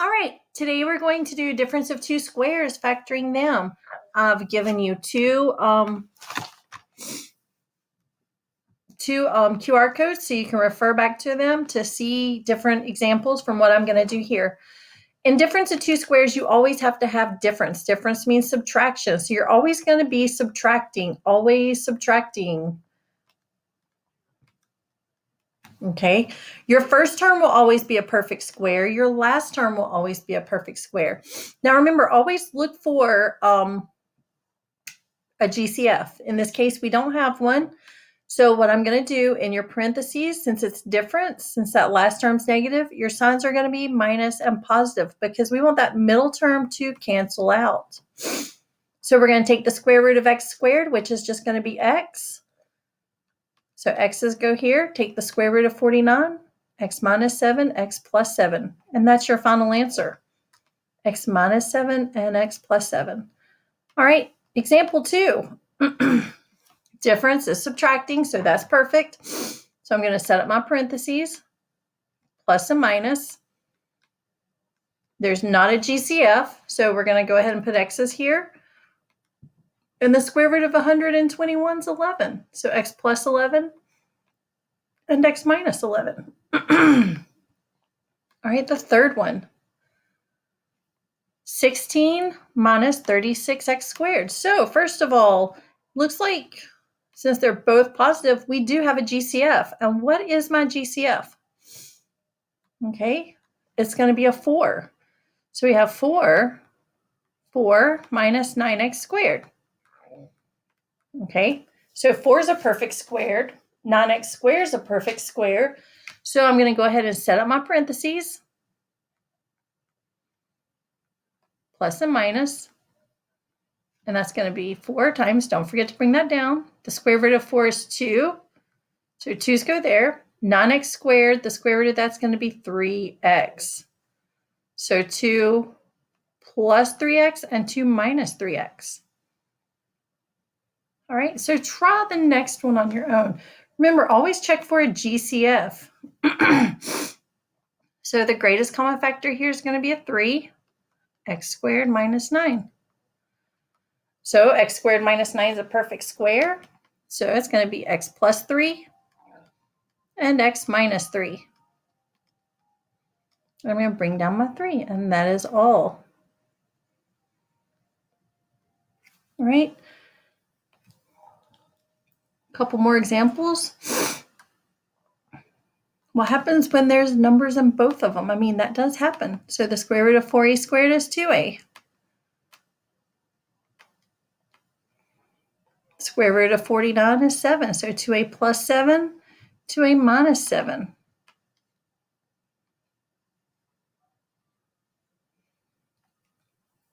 All right, today we're going to do difference of two squares, factoring them. I've given you two QR codes so you can refer back to them to see different examples from what I'm going to do here. In difference of two squares, you always have to have difference. Difference means subtraction. So you're always going to be subtracting, always subtracting. Okay, your first term will always be a perfect square. Your last term will always be a perfect square. Now remember, always look for a GCF. In this case, we don't have one. So what I'm going to do in your parentheses, since it's different, since that last term's negative, your signs are going to be minus and positive because we want that middle term to cancel out. So we're going to take the square root of x squared, which is just going to be x. So x's go here. Take the square root of 49, x minus 7, x plus 7. And that's your final answer. X minus 7 and x plus 7. All right, example 2. Difference is subtracting, so that's perfect. So I'm going to set up my parentheses, plus and minus. There's not a GCF, so we're going to go ahead and put x's here. And the square root of 121 is 11. So x plus 11 and x minus 11. All right, the third one. 16 minus 36x squared. So first of all, looks like since they're both positive, we do have a GCF. And what is my GCF? Okay, it's going to be a 4. So we have 4 minus 9x squared. Okay, so 4 is a perfect squared. 9x squared is a perfect square. So I'm going to go ahead and set up my parentheses. Plus and minus. And that's going to be 4 times, don't forget to bring that down. The square root of 4 is 2. So 2's go there. 9x squared, the square root of that's going to be 3x. So 2 plus 3x and 2 minus 3x. All right, so try the next one on your own. Remember, always check for a GCF. So the greatest common factor here is going to be a 3, x squared minus 9. So x squared minus 9 is a perfect square. So it's going to be x plus 3 and x minus 3. I'm going to bring down my 3, and that is all. All right. A couple more examples. What happens when there's numbers in both of them? I mean, that does happen. So the square root of 4a squared is 2a. Square root of 49 is 7. So 2a plus 7, 2a minus 7.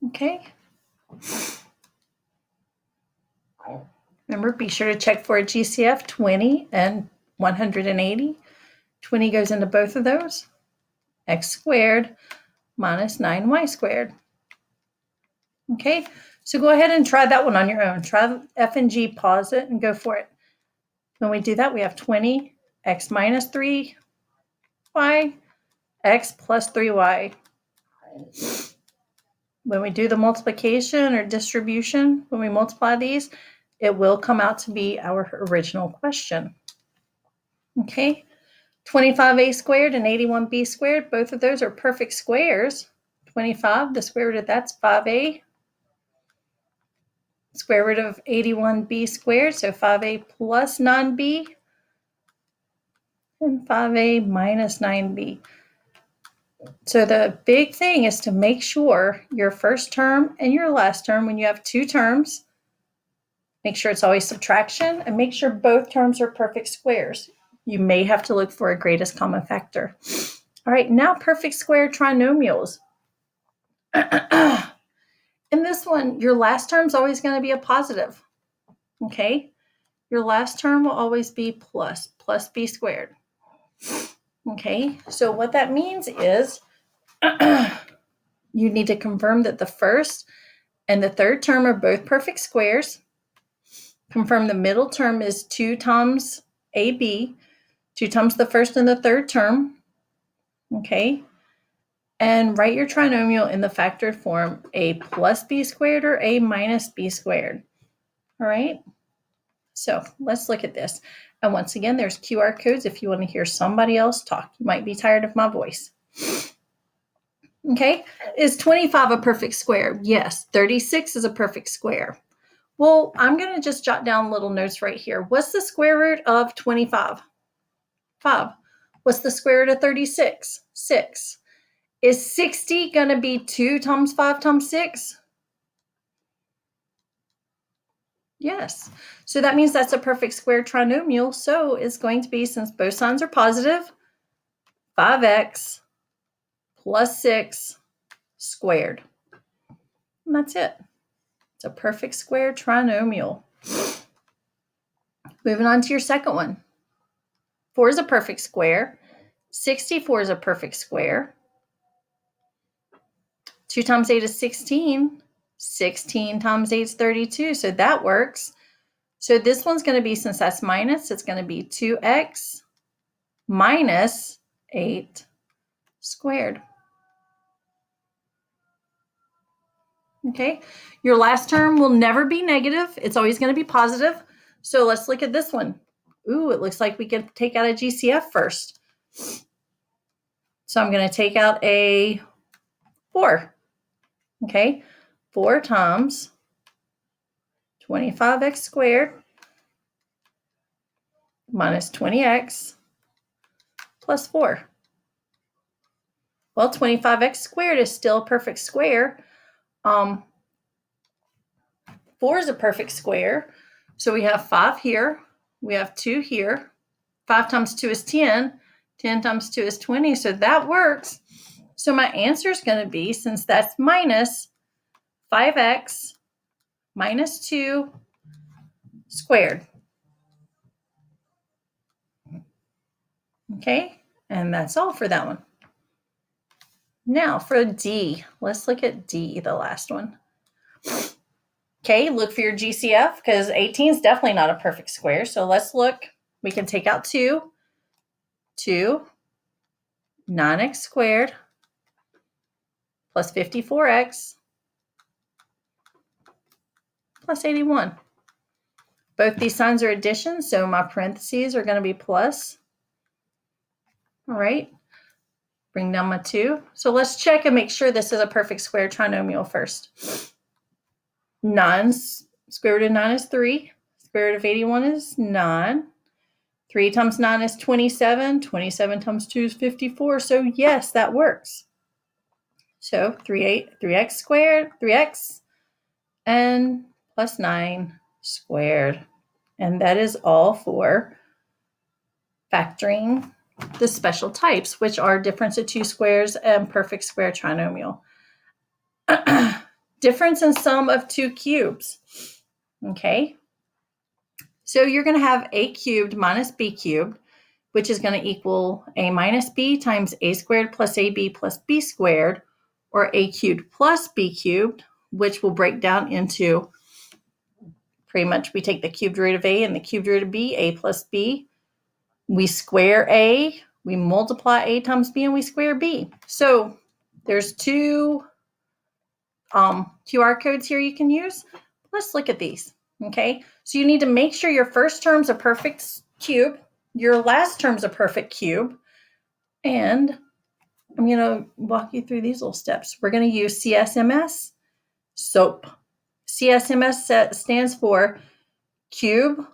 Okay. Remember, be sure to check for a GCF, 20 and 180. 20 goes into both of those. X squared minus 9y squared. Okay, so go ahead and try that one on your own. Try F and G, pause it, and go for it. When we do that, we have 20, x minus 3y, x plus 3y. When we do the multiplication or distribution, when we multiply these, it will come out to be our original question. Okay, 25a squared and 81b squared, both of those are perfect squares. 25, the square root of that's 5a. Square root of 81b squared, so 5a plus 9b, and 5a minus 9b. So the big thing is to make sure your first term and your last term, when you have two terms, make sure it's always subtraction, and make sure both terms are perfect squares. You may have to look for a greatest common factor. All right, now perfect square trinomials. In this one, your last term is always going to be a positive. Okay, your last term will always be plus b squared. Okay, so what that means is you need to confirm that the first and the third term are both perfect squares. Confirm the middle term is 2 times AB, 2 times the first and the third term. Okay, And write your trinomial in the factored form, a plus b squared or a minus b squared. All right. So let's look at this. And once again, there's QR codes if you want to hear somebody else talk. You might be tired of my voice. Okay. Is 25 a perfect square? Yes. 36 is a perfect square. Well, I'm going to just jot down little notes right here. What's the square root of 25? 5. What's the square root of 36? 6. Is 60 going to be 2 times 5 times 6? Yes. So that means that's a perfect square trinomial. So it's going to be, since both signs are positive, 5x plus 6 squared. And that's it. It's a perfect square trinomial. Moving on to your second one. 4 is a perfect square. 64 is a perfect square. 2 times 8 is 16. 16 times 8 is 32. So that works. So this one's going to be, since that's minus, it's going to be 2x minus 8 squared. Okay, your last term will never be negative. It's always going to be positive. So let's look at this one. Ooh, it looks like we could take out a GCF first. So I'm going to take out a 4. Okay, 4 times 25x squared minus 20x plus 4. Well, 25x squared is still a perfect square. 4 is a perfect square. So we have 5 here. We have 2 here. 5 times 2 is 10. 10 times 2 is 20. So that works. So my answer is going to be, since that's minus 5x minus 2 squared. Okay, and that's all for that one. Now for D, let's look at D, the last one. Okay, look for your GCF, because 18 is definitely not a perfect square. So let's look. We can take out 2. 2, 9x squared plus 54x plus 81. Both these signs are addition, so my parentheses are going to be plus. All right, bring down my 2. So let's check and make sure this is a perfect square trinomial first. 9, square root of 9 is 3. Square root of 81 is 9. 3 times 9 is 27. 27 times 2 is 54. So yes, that works. So 3x squared, 3x, and plus 9 squared. And that is all for factoring the special types, which are difference of 2 squares and perfect square trinomial. Difference in sum of 2 cubes. Okay. So you're going to have a cubed minus b cubed, which is going to equal a minus b times a squared plus ab plus b squared, or a cubed plus b cubed, which will break down into, pretty much, we take the cubed root of a and the cubed root of b, a plus b. We square a, we multiply a times b, and we square b. So there's 2 QR codes here you can use. Let's look at these. Okay, so you need to make sure your first term's a perfect cube, your last term's a perfect cube, and I'm going to walk you through these little steps. We're going to use CSMS, SOAP. CSMS stands for cube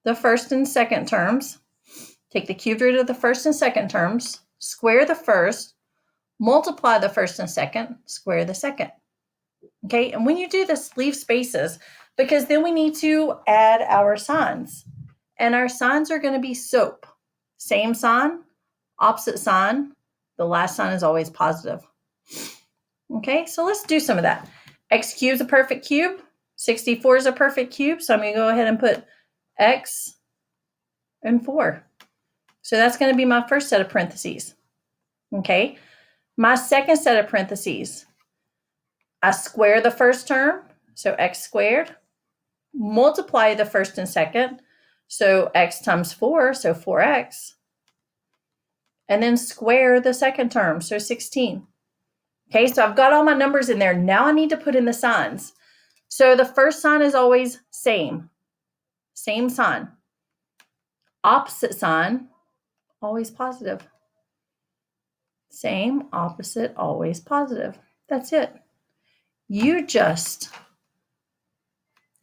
the first and second terms, take the cubed root of the first and second terms, square the first, multiply the first and second, square the second. Okay, and when you do this, leave spaces, because then we need to add our signs. And our signs are going to be SOAP. Same sign, opposite sign. The last sign is always positive. Okay, so let's do some of that. X cubed is a perfect cube. 64 is a perfect cube. So I'm going to go ahead and put X and 4. So that's going to be my first set of parentheses. Okay, my second set of parentheses, I square the first term, so x squared, multiply the first and second, so x times 4, so 4x, and then square the second term, so 16. Okay, so I've got all my numbers in there. Now I need to put in the signs. So the first sign is always same sign. Opposite sign, always positive. Same, opposite, always positive. That's it. You just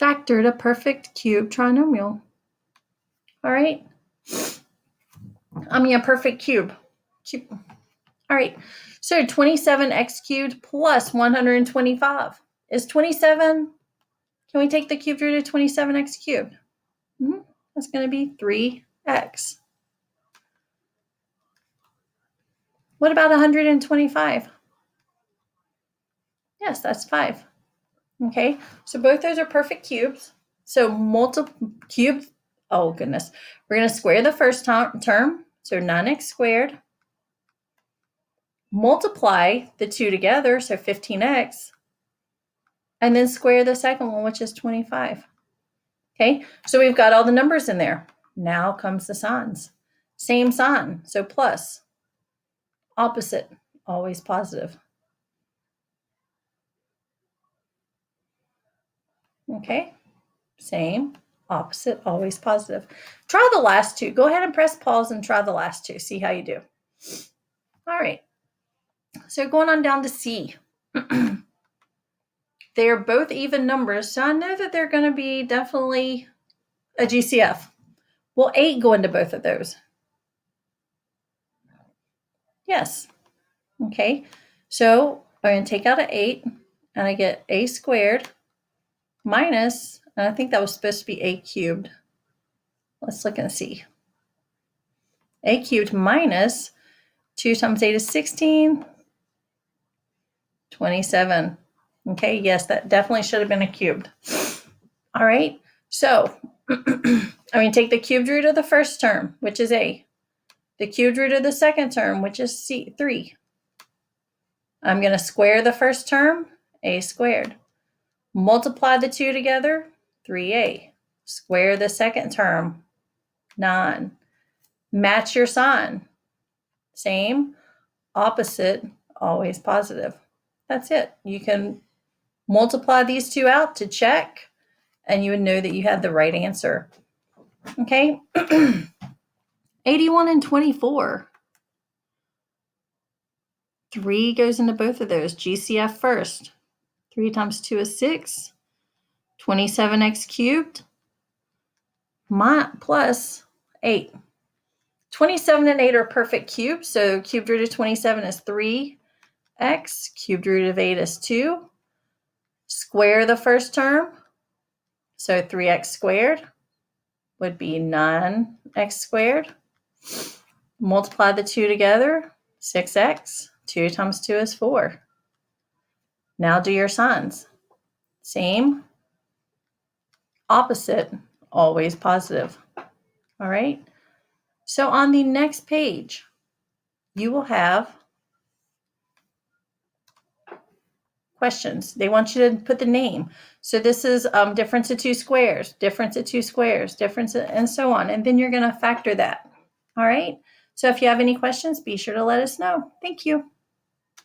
factored a perfect cube trinomial. All right. A perfect cube. All right. So 27x cubed plus 125 is 27. Can we take the cubed root of 27x cubed? That's going to be 3x. What about 125? Yes, that's 5. Okay, so both those are perfect cubes. So cubes, oh goodness. We're going to square the first term, so 9x squared. Multiply the two together, so 15x. And then square the second one, which is 25. Okay, so we've got all the numbers in there. Now comes the signs. Same sign, so plus. Opposite, always positive. Okay, same, opposite, always positive. Try the last two. Go ahead and press pause and try the last two. See how you do. All right, so going on down to C. They are both even numbers, so I know that they're going to be definitely a GCF. Will 8 go into both of those? Yes. Okay, so I'm going to take out an 8, and I get a squared minus, and I think that was supposed to be a cubed. Let's look and see. A cubed minus 2 times 8 is 16, 27. Okay, yes, that definitely should have been a cubed. All right, so I'm going to take the cubed root of the first term, which is a. The cubed root of the second term, which is 3. I'm going to square the first term, a squared. Multiply the two together, 3a. Square the second term, 9. Match your sign. Same, opposite, always positive. That's it. You can multiply these two out to check, and you would know that you had the right answer. Okay, 81 and 24. 3 goes into both of those. GCF first. 3 times 2 is 6. 27x cubed plus 8. 27 and 8 are perfect cubes, so cubed root of 27 is 3x. Cubed root of 8 is 2. Square the first term, so 3x squared would be 9x squared. Multiply the two together, 6x. 2 times 2 is 4. Now do your signs. Same, opposite, always positive. All right. So on the next page, you will have questions. They want you to put the name. So this is difference of 2 squares, difference of 2 squares, difference, and so on. And then you're going to factor that. All right. So if you have any questions, be sure to let us know. Thank you.